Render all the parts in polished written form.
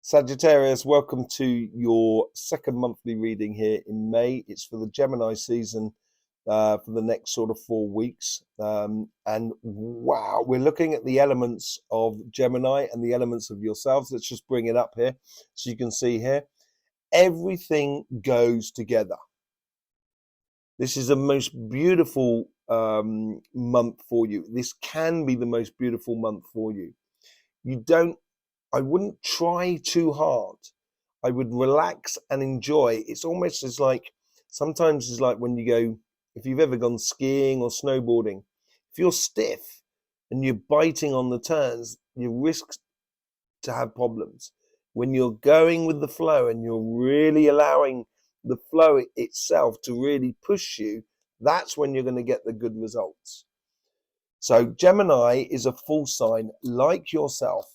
Sagittarius, welcome to your second monthly reading here in May. It's for the Gemini season for the next sort of 4 weeks. And wow, we're looking at the elements of Gemini and the elements of yourselves. Let's just bring it up here so you can see here. Everything goes together. This is the most beautiful month for you. This can be the most beautiful month for you. I wouldn't try too hard. I would relax and enjoy. It's almost as like sometimes it's like when you go, if you've ever gone skiing or snowboarding, if you're stiff and you're biting on the turns, you risk to have problems. When you're going with the flow and you're really allowing the flow itself to really push you, that's when you're going to get the good results. So Gemini is a full sign like yourself.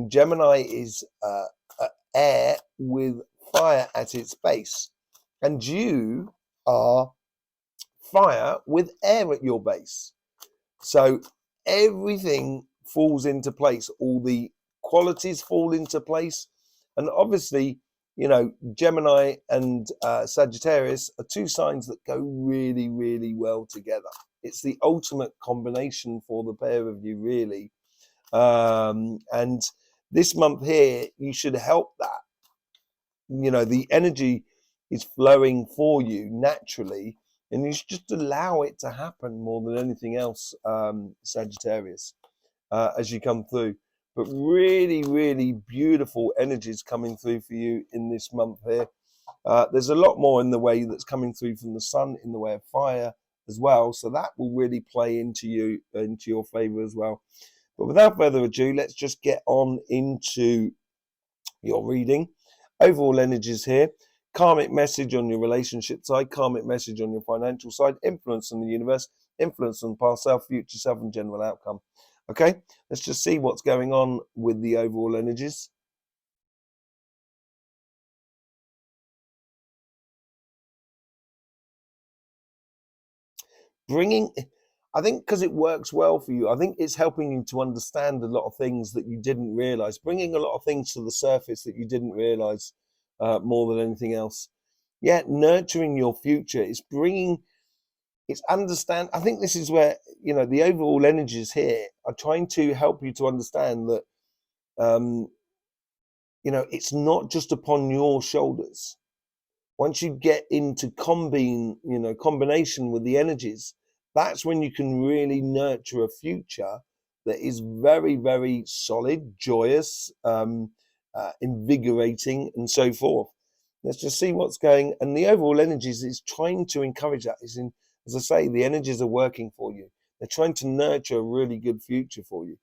Gemini is air with fire at its base, and you are fire with air at your base. So everything falls into place, all the qualities fall into place, and obviously, Gemini and Sagittarius are two signs that go really, really well together. It's the ultimate combination for the pair of you, really. And this month here, you should help that. The energy is flowing for you naturally, and you should just allow it to happen more than anything else, Sagittarius, as you come through. But really, really beautiful energies coming through for you in this month here. There's a lot more in the way that's coming through from the sun in the way of fire as well, so that will really play into your favor as well. But without further ado, let's just get on into your reading. Overall energies here. Karmic message on your relationship side, karmic message on your financial side, influence on the universe, influence on past self, future self, and general outcome. Okay, let's just see what's going on with the overall energies. I think because it works well for you, I think it's helping you to understand a lot of things that you didn't realize, bringing a lot of things to the surface that you didn't realize more than anything else. Yeah, nurturing your future is understand. I think this is where, the overall energies here are trying to help you to understand that, it's not just upon your shoulders. Once you get into combination with the energies, that's when you can really nurture a future that is very, very solid, joyous, invigorating, and so forth. Let's just see what's going. And the overall energies is trying to encourage that. As I say, the energies are working for you. They're trying to nurture a really good future for you.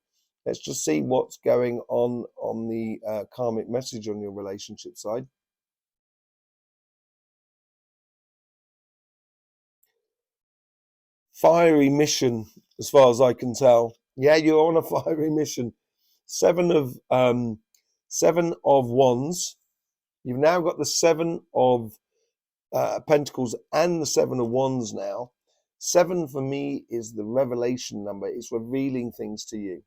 Let's just see what's going on the karmic message on your relationship side. Fiery mission, as far as I can tell. Yeah, you're on a fiery mission. Seven of wands. You've now got the seven of pentacles and the seven of wands now. Seven for me is the revelation number. It's revealing things to you.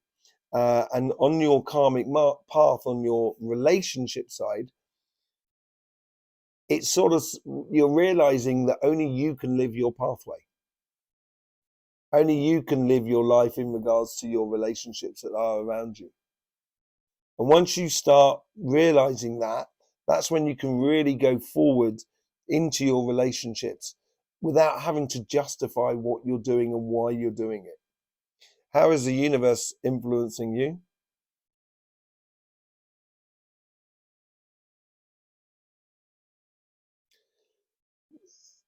And on your karmic path, on your relationship side, it's sort of, you're realizing that only you can live your pathway. Only you can live your life in regards to your relationships that are around you. And once you start realizing that, that's when you can really go forward into your relationships without having to justify what you're doing and why you're doing it. How is the universe influencing you?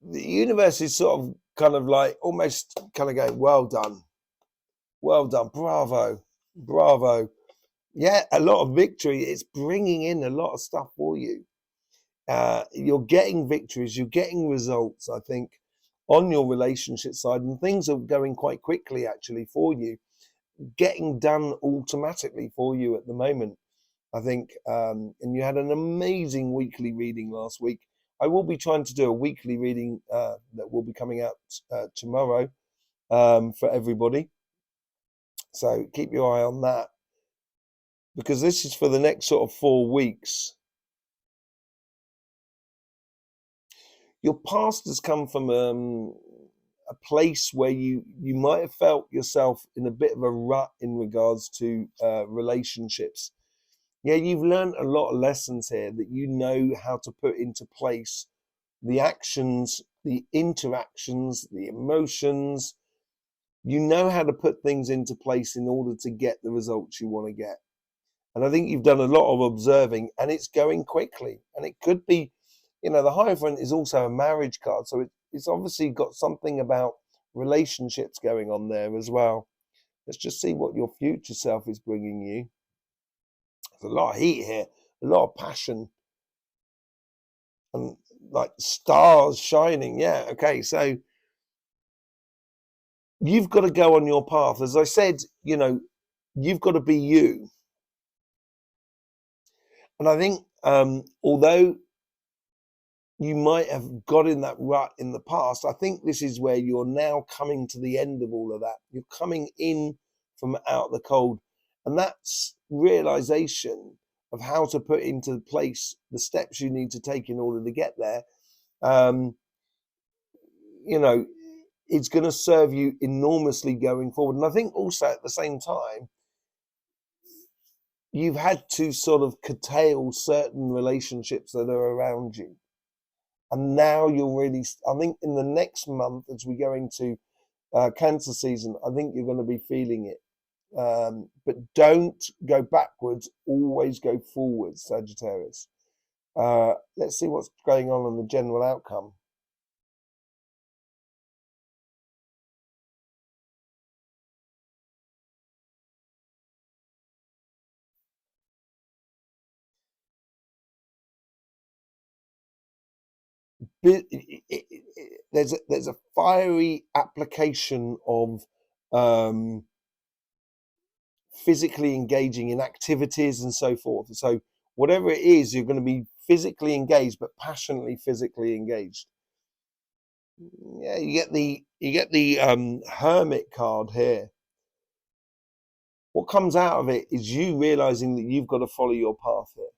The universe is sort of kind of like almost kind of going, well done, bravo, bravo. Yeah, a lot of victory. It's bringing in a lot of stuff for you. You're getting victories, you're getting results, I think, on your relationship side, and things are going quite quickly actually for you, getting done automatically for you at the moment, I think. And you had an amazing weekly reading last week. I will be trying to do a weekly reading that will be coming out tomorrow for everybody. So keep your eye on that. because this is for the next sort of 4 weeks. Your past has come from a place where you might have felt yourself in a bit of a rut in regards to relationships. Yeah, you've learned a lot of lessons here that you know how to put into place, the actions, the interactions, the emotions. You know how to put things into place in order to get the results you want to get. And I think you've done a lot of observing, and it's going quickly. And it could be, the Hierophant is also a marriage card. So it's obviously got something about relationships going on there as well. Let's just see what your future self is bringing you. There's a lot of heat here, a lot of passion, and like stars shining. Yeah, okay. So you've got to go on your path. As I said, you've got to be you. And I think although you might have got in that rut in the past, I think this is where you're now coming to the end of all of that. You're coming in from out the cold. And that's realization of how to put into place the steps you need to take in order to get there. It's going to serve you enormously going forward. And I think also at the same time, you've had to sort of curtail certain relationships that are around you. And now you're really, I think in the next month, as we go into Cancer season, I think you're going to be feeling it. But don't go backwards, always go forwards, Sagittarius. Let's see what's going on the general outcome. There's a fiery application of physically engaging in activities and so forth. So whatever it is, you're going to be physically engaged, but passionately physically engaged. Yeah, you get the Hermit card here. What comes out of it is you realizing that you've got to follow your path here.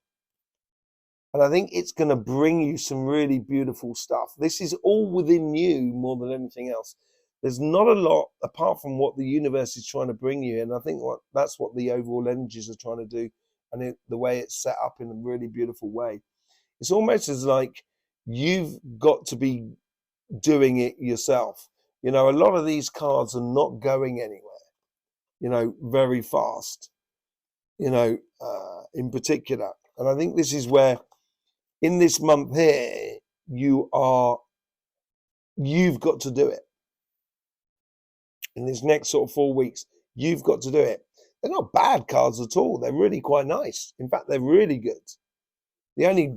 And I think it's going to bring you some really beautiful stuff. This is all within you more than anything else. There's not a lot apart from what the universe is trying to bring you. And I think that's what the overall energies are trying to do. And the way it's set up in a really beautiful way. It's almost as like you've got to be doing it yourself. A lot of these cards are not going anywhere, very fast, in particular. And I think this is where in this month here, you've got to do it. In this next sort of 4 weeks, you've got to do it. They're not bad cards at all. They're really quite nice. In fact, they're really good. The only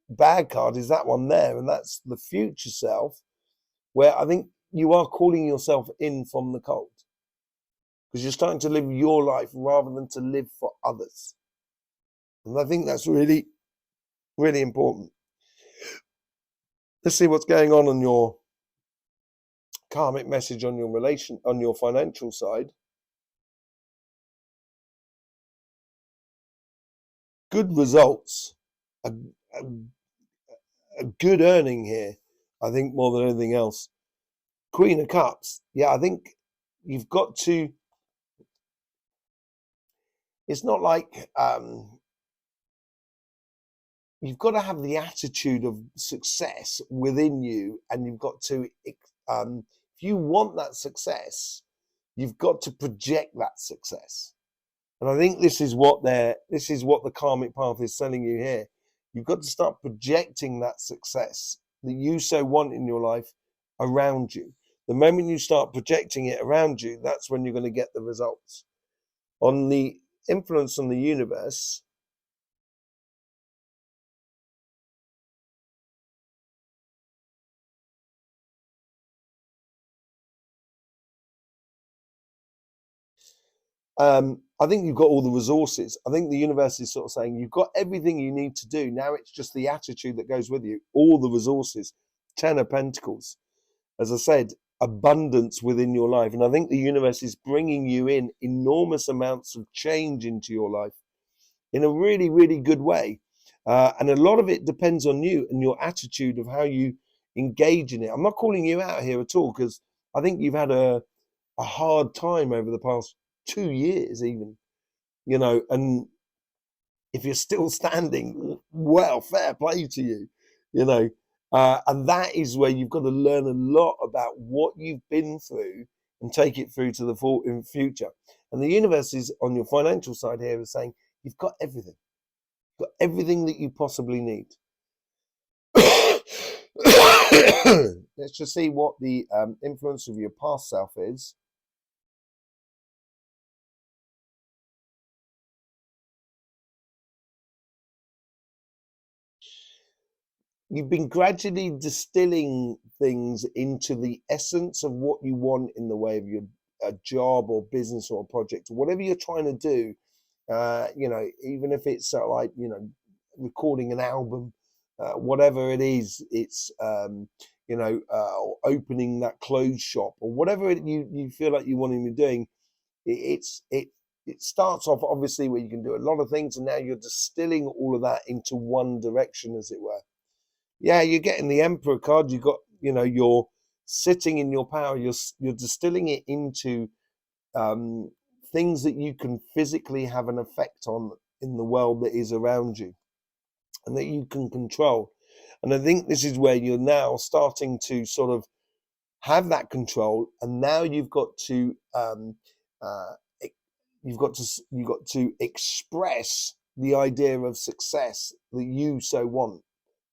bad card is that one there, and that's the future self, where I think you are calling yourself in from the cold. Because you're starting to live your life rather than to live for others. And I think that's really, really important. Let's see what's going on your karmic message on your financial side. Good results, a good earning here, I think, more than anything else. Queen of Cups, yeah, I think you've got to, it's not like, you've got to have the attitude of success within you, and you've got to, if you want that success, you've got to project that success. And I think this is what the karmic path is telling you here. You've got to start projecting that success that you so want in your life around you. The moment you start projecting it around you, that's when you're going to get the results. On the influence on the universe, I think you've got all the resources. I think the universe is sort of saying you've got everything you need to do. Now it's just the attitude that goes with you, all the resources. 10 of Pentacles. As I said, abundance within your life. And I think the universe is bringing you in enormous amounts of change into your life in a really, really good way. And a lot of it depends on you and your attitude of how you engage in it. I'm not calling you out here at all, because I think you've had a hard time over the past 2 years, even, and if you're still standing, well, fair play to you, you know. And that is where you've got to learn a lot about what you've been through and take it through to the future. And the universe is on your financial side here is saying you've got everything. You've got everything that you possibly need. Let's just see what the influence of your past self is. You've been gradually distilling things into the essence of what you want in the way of your job or business or project, or whatever you're trying to do. Even if it's recording an album, whatever it is, it's or opening that clothes shop or whatever you feel like you want to be doing. It starts off obviously where you can do a lot of things, and now you're distilling all of that into one direction, as it were. Yeah, you're getting the Emperor card. You got, you're sitting in your power. You're distilling it into things that you can physically have an effect on in the world that is around you, and that you can control. And I think this is where you're now starting to sort of have that control. And now you've got to you've got to express the idea of success that you so want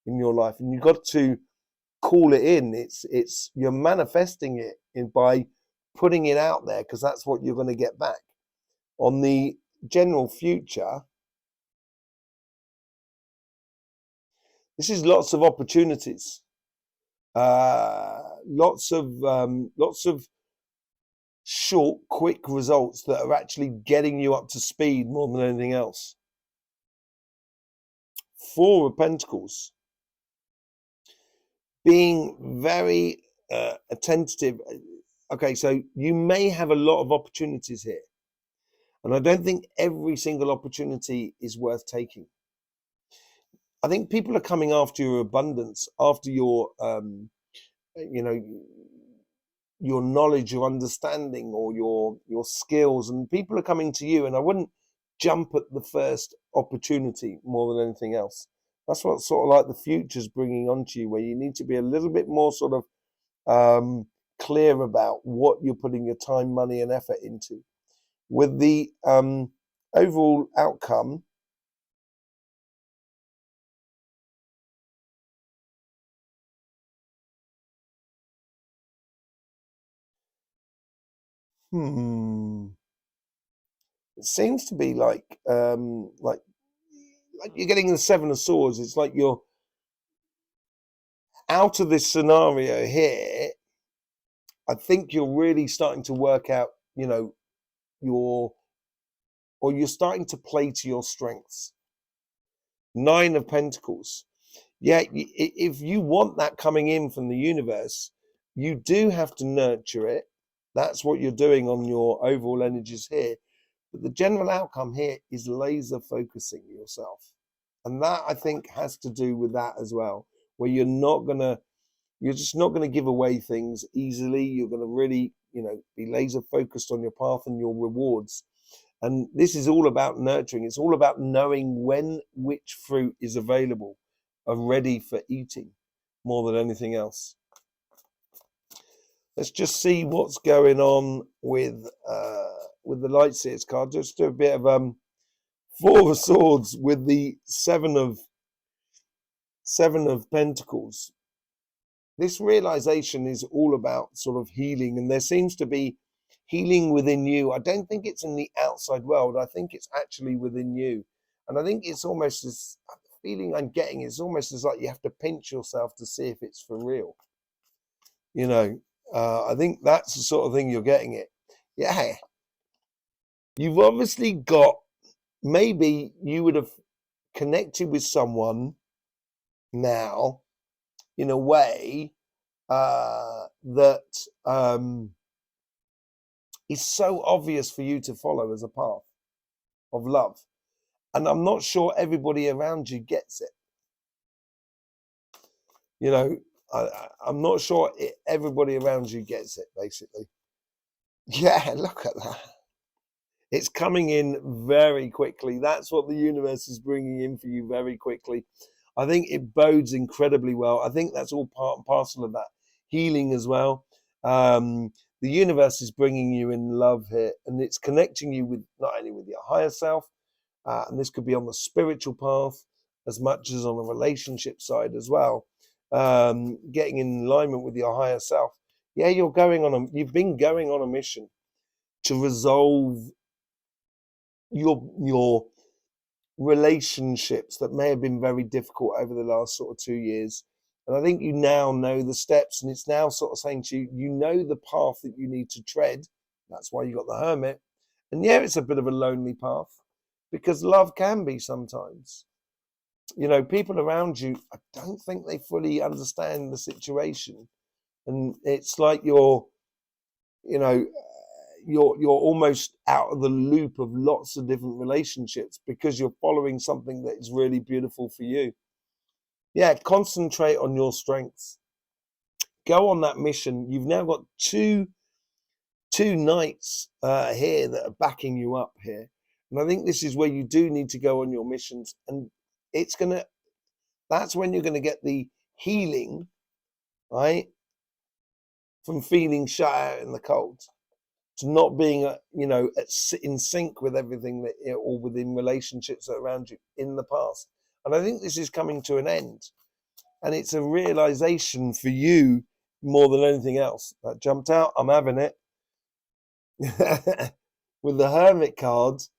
in your life, and you've got to call it in. It's you're manifesting it by putting it out there, because that's what you're going to get back. On the general future, this is lots of opportunities, lots of short, quick results that are actually getting you up to speed more than anything else. Four of Pentacles. Being very attentive. Okay, so you may have a lot of opportunities here, and I don't think every single opportunity is worth taking. I think people are coming after your abundance, after your your knowledge, your understanding, or your skills, and people are coming to you. And I wouldn't jump at the first opportunity more than anything else. That's what sort of like the future's bringing onto you, where you need to be a little bit more sort of clear about what you're putting your time, money, and effort into. With the overall outcome, it seems to be like you're getting the Seven of Swords. It's like you're out of this scenario here. I think you're really starting to work out, you're starting to play to your strengths. Nine of Pentacles. Yeah, if you want that coming in from the universe, you do have to nurture it. That's what you're doing on your overall energies here. But the general outcome here is laser focusing yourself. And that, I think, has to do with that as well, where you're just not gonna give away things easily. You're gonna really, be laser focused on your path and your rewards. And this is all about nurturing. It's all about knowing when which fruit is available and ready for eating, more than anything else. Let's just see what's going on with the Light Seers card. Just do a bit of Four of Swords with the Seven of Pentacles. This realization is all about sort of healing, and there seems to be healing within you. I don't think it's in the outside world. I think it's actually within you. And I think it's almost as the feeling I'm getting is almost as like you have to pinch yourself to see if it's for real. I think that's the sort of thing you're getting it. Yeah. You've obviously got, maybe you would have connected with someone now in a way that is so obvious for you to follow as a path of love. And I'm not sure everybody around you gets it. You know, I'm not sure everybody around you gets it, basically. Yeah, look at that. It's coming in very quickly. That's what the universe is bringing in for you very quickly. I think it bodes incredibly well. I think that's all part and parcel of that healing as well. The universe is bringing you in love here, and it's connecting you with not only with your higher self, and this could be on the spiritual path as much as on the relationship side as well. Getting in alignment with your higher self. Yeah, you've been going on a mission to resolve your relationships that may have been very difficult over the last sort of 2 years. And I think you now know the steps, and it's now sort of saying to you, you know the path that you need to tread. That's why you got the Hermit. And yeah, it's a bit of a lonely path because love can be sometimes. You know, people around you, I don't think they fully understand the situation. And it's like you're almost out of the loop of lots of different relationships because you're following something that is really beautiful for you. Yeah, concentrate on your strengths. Go on that mission. You've now got two knights here that are backing you up here. And I think this is where you do need to go on your missions. And that's when you're going to get the healing, right? From feeling shut out in the cold. To not being, in sync with everything that, or within relationships that are around you in the past. And I think this is coming to an end. And it's a realization for you more than anything else. That jumped out. I'm having it. With the Hermit cards,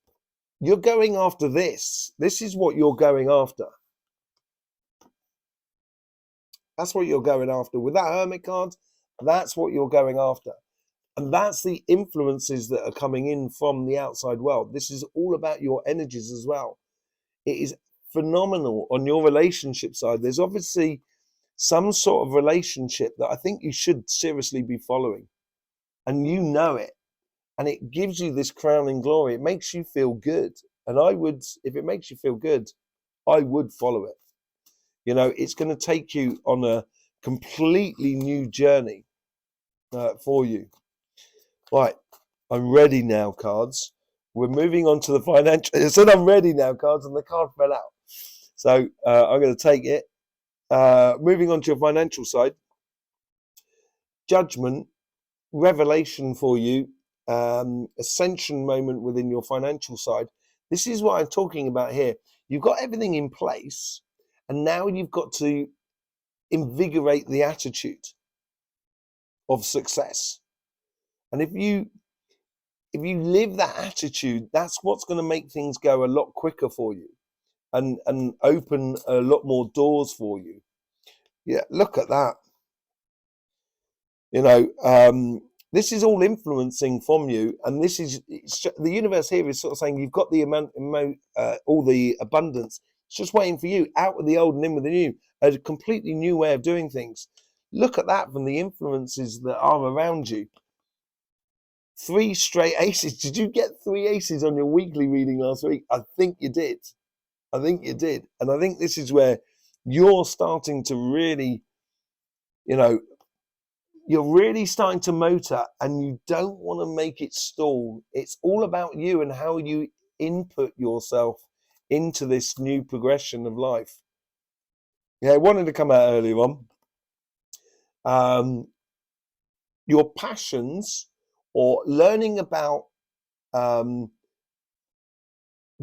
you're going after this. This is what you're going after. That's what you're going after. With that Hermit card, that's what you're going after. And that's the influences that are coming in from the outside world. This is all about your energies as well. It is phenomenal on your relationship side. There's obviously some sort of relationship that I think you should seriously be following. And you know it. And it gives you this crowning glory. It makes you feel good. And if it makes you feel good, I would follow it. You know, it's going to take you on a completely new journey for you. Right, I'm ready now, cards. We're moving on to the financial. I said I'm ready now, cards, and the card fell out. So I'm going to take it. Moving on to your financial side. Judgment, revelation for you, ascension moment within your financial side. This is what I'm talking about here. You've got everything in place, and now you've got to invigorate the attitude of success. And if you live that attitude, that's what's going to make things go a lot quicker for you and open a lot more doors for you. Yeah, look at that. You know, this is all influencing from you, and this is the universe here is sort of saying you've got the all the abundance. It's just waiting for you, out with the old and in with the new, a completely new way of doing things. Look at that from the influences that are around you. 3 straight aces. Did you get 3 aces on your weekly reading last week? I think you did. And I think this is where you're starting to really, you're really starting to motor, and you don't want to make it stall. It's all about you and how you input yourself into this new progression of life. Yeah, I wanted to come out earlier on. Your passions or learning about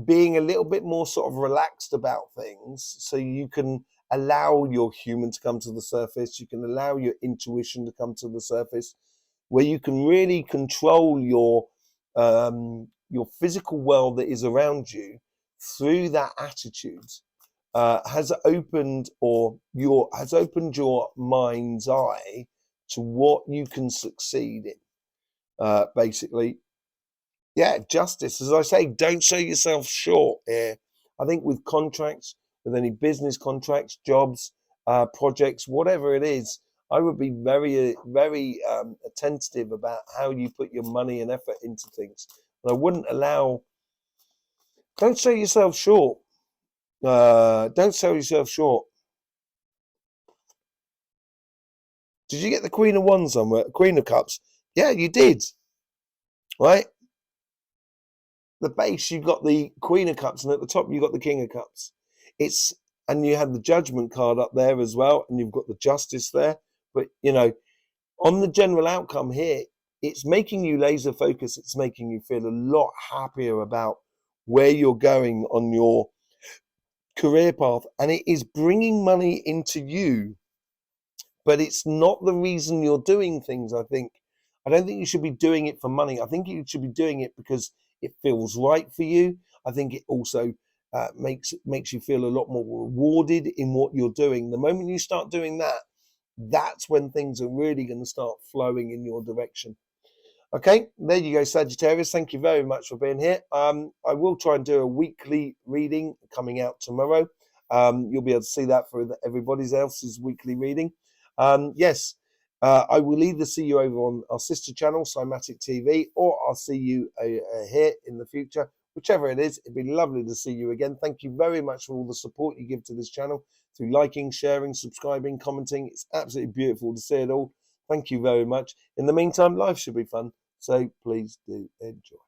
being a little bit more sort of relaxed about things, so you can allow your human to come to the surface, you can allow your intuition to come to the surface, where you can really control your physical world that is around you through that attitude, has opened your mind's eye to what you can succeed in, basically. Yeah, justice. As I say, don't sell yourself short here. I think with contracts, with any business contracts, jobs, projects, whatever it is, I would be very, very attentive about how you put your money and effort into things. And I wouldn't allow. Don't sell yourself short. Don't sell yourself short. Did you get the Queen of Wands somewhere? Queen of Cups? Yeah, you did. Right? The base, you've got the Queen of Cups, and at the top, you've got the King of Cups. And you have the Judgment card up there as well, and you've got the Justice there. But, you know, on the general outcome here, it's making you laser focus. It's making you feel a lot happier about where you're going on your career path, and it is bringing money into you, but it's not the reason you're doing things. I don't think you should be doing it for money. I think you should be doing it because it feels right for you. I think it also makes you feel a lot more rewarded in what you're doing. The moment you start doing that, that's when things are really going to start flowing in your direction. Okay, there you go, Sagittarius. Thank you very much for being here. I will try and do a weekly reading coming out tomorrow. You'll be able to see that for everybody else's weekly reading. Yes, I will either see you over on our sister channel, Cymatic TV, or I'll see you here in the future. Whichever it is, it'd be lovely to see you again. Thank you very much for all the support you give to this channel through liking, sharing, subscribing, commenting. It's absolutely beautiful to see it all. Thank you very much. In the meantime, life should be fun. So please do enjoy.